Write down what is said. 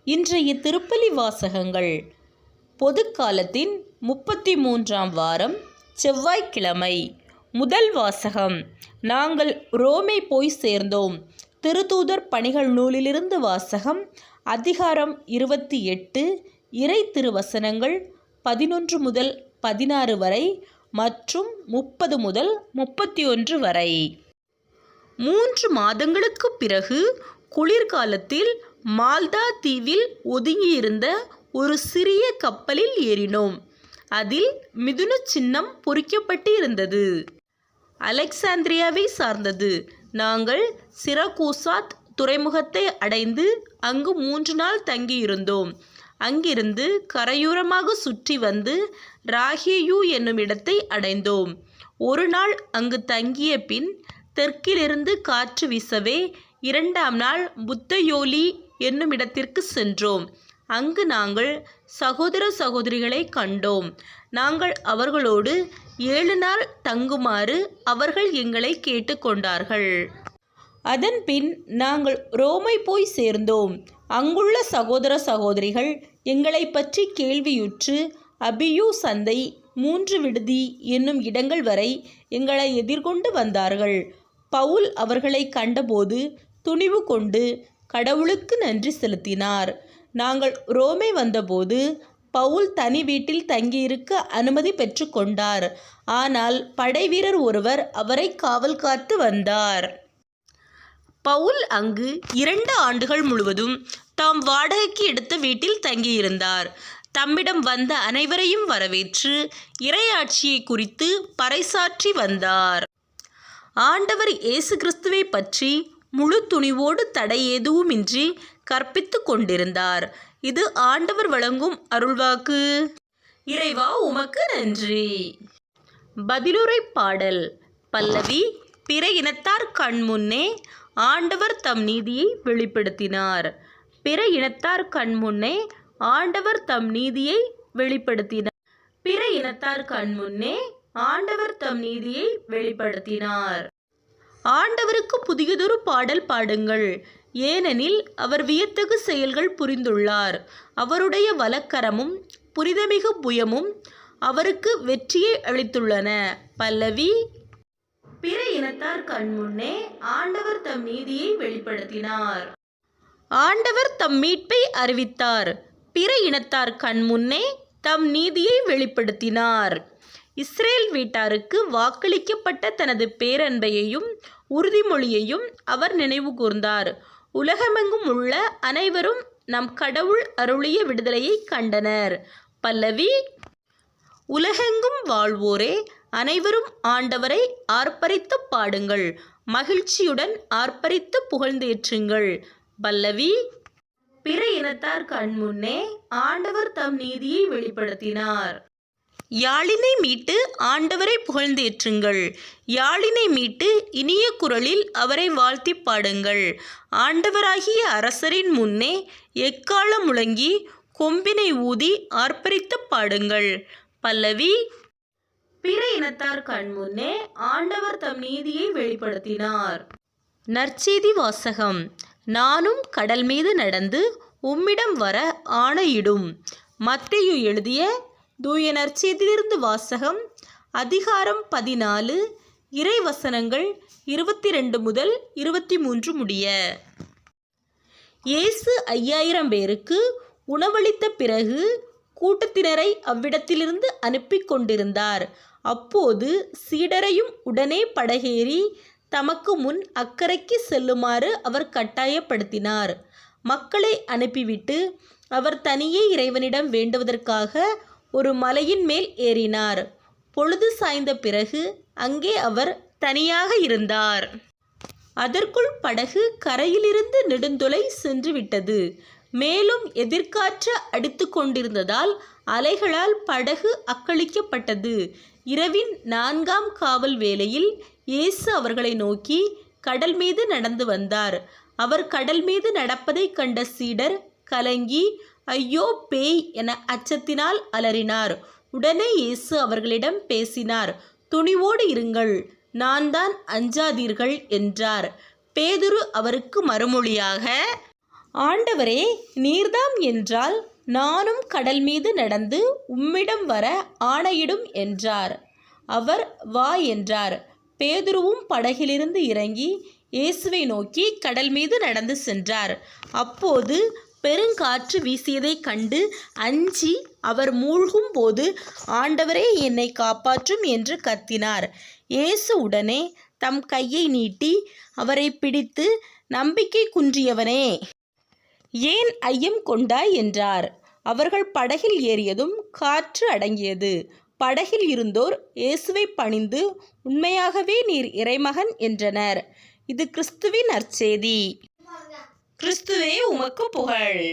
இன்றைய திருப்பலி வாசகங்கள் பொதுக்காலத்தின் 33ஆம் வாரம் செவ்வாய்க்கிழமை. முதல் வாசகம். நாங்கள் ரோமை போய் சேர்ந்தோம். திருத்தூதர் பணிகள் நூலிலிருந்து வாசகம். அதிகாரம் 28, இறை திருவசனங்கள் 11 முதல் 16 வரை மற்றும் 30 முதல் 31 வரை. 3 மாதங்களுக்கு பிறகு குளிர்காலத்தில் மால்தா தீவில் ஒதுங்கியிருந்த ஒரு சிறிய கப்பலில் ஏறினோம். அதில் மிதுன சின்னம் பொறிக்கப்பட்டு இருந்தது. அலெக்சாந்திரியாவை சார்ந்தது. நாங்கள் சிரகூசாத் துறைமுகத்தை அடைந்து அங்கு 3 நாள் தங்கியிருந்தோம். அங்கிருந்து கரையோரமாக சுற்றி வந்து ராகேயு என்னும் இடத்தை அடைந்தோம். ஒரு நாள் அங்கு தங்கிய பின் தெற்கிலிருந்து காற்று வீசவே 2ஆம் நாள் புத்தயோலி என்னும் இடத்திற்கு சென்றோம். அங்கு நாங்கள் சகோதர சகோதரிகளை கண்டோம். நாங்கள் அவர்களோடு 7 நாள் தங்குமாறு அவர்கள் எங்களை கேட்டுக்கொண்டார்கள். அதன் பின் நாங்கள் ரோமை போய் சேர்ந்தோம். அங்குள்ள சகோதர சகோதரிகள் எங்களை பற்றி கேள்வியுற்று அபியூ சந்தை, 3 விடுதி என்னும் இடங்கள் வரை எங்களை எதிர்கொண்டு வந்தார்கள். பவுல் அவர்களை கண்டபோது துணிவு கொண்டு கடவுளுக்கு நன்றி செலுத்தினார். நாங்கள் ரோமை வந்தபோது பவுல் தனி வீட்டில் தங்கியிருக்க அனுமதி பெற்று கொண்டார். ஆனால் படைவீரர் ஒருவர் அவரை காவல் காத்து வந்தார். பவுல் அங்கு 2 ஆண்டுகள் முழுவதும் தாம் வாடகைக்கு எடுத்த வீட்டில் தங்கியிருந்தார். தம்மிடம் வந்த அனைவரையும் வரவேற்று இறையாட்சியை குறித்து பறைசாற்றி வந்தார். ஆண்டவர் இயேசு கிறிஸ்துவை பற்றி முழு துணிவோடு தடை எதுவுமின்றி கற்பித்து கொண்டிருந்தார். இது ஆண்டவர் வழங்கும் அருள்வாக்கு. இறைவா உமக்கு நன்றி. பதிலுரை பாடல். பல்லவி. பிற இனத்தார் கண்முன்னே ஆண்டவர் தம் நீதியை வெளிப்படுத்தினார். பிற இனத்தார் கண்முன்னே ஆண்டவர் தம் நீதியை வெளிப்படுத்தினார். பிற இனத்தார் கண்முன்னே ஆண்டவர் தம் நீதியை வெளிப்படுத்தினார். ஆண்டவருக்கு புதியதொரு பாடல் பாடுங்கள், ஏனெனில் அவர் வியத்தகு செயல்கள் புரிந்துள்ளார். அவருடைய வலக்கரமும் புரிதமிகு புயமும் அவருக்கு வெற்றியை அளித்துள்ளன. பல்லவி. பிற இனத்தார் கண்முன்னே ஆண்டவர் தம் நீதியை வெளிப்படுத்தினார். ஆண்டவர் தம் மீட்பை அறிவித்தார். பிற இனத்தார் கண்முன்னே தம் நீதியை வெளிப்படுத்தினார். இஸ்ரேல் வீட்டாருக்கு வாக்களிக்கப்பட்ட தனது பேரன்பையையும் உறுதிமொழியையும் அவர் நினைவு கூர்ந்தார். உலகமெங்கும் உள்ள அனைவரும் நம் கடவுள் அருளிய விடுதலையை கண்டனர். பல்லவி. உலகெங்கும் வாழ்வோரே அனைவரும் ஆண்டவரை ஆர்ப்பரித்து பாடுங்கள், மகிழ்ச்சியுடன் ஆர்ப்பரித்து புகழ்ந்தேற்றுங்கள். பல்லவி. பிற இனத்தார் கண்முன்னே ஆண்டவர் தம் நீதியை வெளிப்படுத்தினார். யாழினை மீட்டு ஆண்டவரை புகழ்ந்தேற்றுங்கள். யாழினை மீட்டு இனிய குரலில் அவரை வாழ்த்தி பாடுங்கள். ஆண்டவராகிய அரசரின் முன்னே எக்காலம் முழங்கி கொம்பினை ஊதி ஆர்ப்பரித்து பாடுங்கள். பல்லவி. பிற இனத்தார் கண்முன்னே ஆண்டவர் தம் நீதியை வெளிப்படுத்தினார். நற்செய்தி வாசகம். நானும் கடல் மீது நடந்து உம்மிடம் வர ஆணையிடும். மத்தேயு எழுதிய தூய நற்செய்தியிலிருந்து வாசகம். அதிகாரம் 14, இறைவசனங்கள் 22 முதல் 23 முடிய. இயேசு 5000 பேருக்கு உணவளித்த பிறகு கூட்டத்தினரை அவ்விடத்திலிருந்து அனுப்பி கொண்டிருந்தார். அப்போது சீடரையும் உடனே படகேறி தமக்கு முன் அக்கரைக்கு செல்லுமாறு அவர் கட்டாயப்படுத்தினார். மக்களை அனுப்பிவிட்டு அவர் தனியே இறைவனிடம் வேண்டுவதற்காக ஒரு மலையின் மேல் ஏறினார். பொழுது சாய்ந்த பிறகு அங்கே அவர் தனியாக இருந்தார். அதற்குள் படகு கரையிலிருந்து நெடுந்தொலை சென்று விட்டது. மேலும் எதிர்காற்று அடித்து கொண்டிருந்ததால் அலைகளால் படகு அக்களிக்கப்பட்டது. இரவின் 4ஆம் காவல் வேளையில் இயேசு அவர்களை நோக்கி கடல் மீது நடந்து வந்தார். அவர் கடல் மீது நடப்பதை கண்ட சீடர் கலங்கி ஐயோ பேய் என அச்சத்தினால் அலறினார். உடனே இயேசு அவர்களிடம் பேசினார். துணிவோடு இருங்கள், நான் தான், அஞ்சாதீர்கள் என்றார். பேதுரு அவருக்கு மறுமொழியாக, ஆண்டவரே, நீர்தாம் என்றால் நானும் கடல் மீது நடந்து உம்மிடம் வர ஆணையிடும் என்றார். அவர் வா என்றார். பேதுருவும் படகிலிருந்து இறங்கி இயேசுவை நோக்கி கடல் மீது நடந்து சென்றார். அப்போது பெருங்காற்று வீசியதைக் கண்டு அஞ்சி அவர் மூழ்கும் போது, ஆண்டவரே, என்னை காப்பாற்றும் என்று கத்தினார். இயேசு உடனே தம் கையை நீட்டி அவரை பிடித்து, நம்பிக்கை குன்றியவனே, ஏன் ஐயம் கொண்டாய் என்றார். அவர்கள் படகில் ஏறியதும் காற்று அடங்கியது. படகில் இருந்தோர் இயேசுவை பணிந்து, உண்மையாகவே நீர் இறைமகன் என்றனர். இது கிறிஸ்துவின் நற்செய்தி. கிறிஸ்துவே, உமக்கு புகழ்.